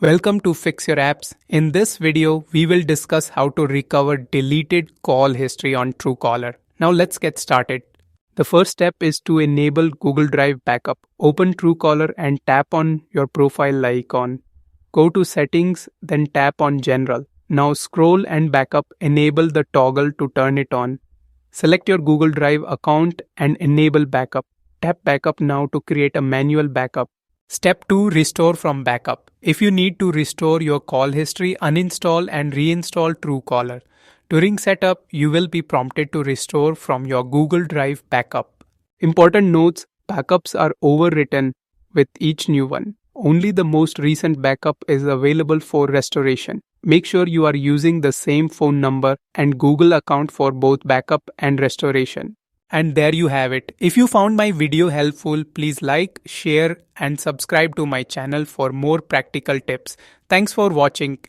Welcome to Fix Your Apps. In this video, we will discuss how to recover deleted call history on Truecaller. Now let's get started. The first step is to enable Google Drive backup. Open Truecaller and tap on your profile icon. Go to Settings, then tap on General. Now scroll and backup, enable the toggle to turn it on. Select your Google Drive account and enable backup. Tap backup now to create a manual backup. Step 2. Restore from backup. If you need to restore your call history, uninstall and reinstall Truecaller. During setup, you will be prompted to restore from your Google Drive backup. Important notes: backups are overwritten with each new one. Only the most recent backup is available for restoration. Make sure you are using the same phone number and Google account for both backup and restoration. And there you have it. If you found my video helpful, please like, share and subscribe to my channel for more practical tips. Thanks for watching.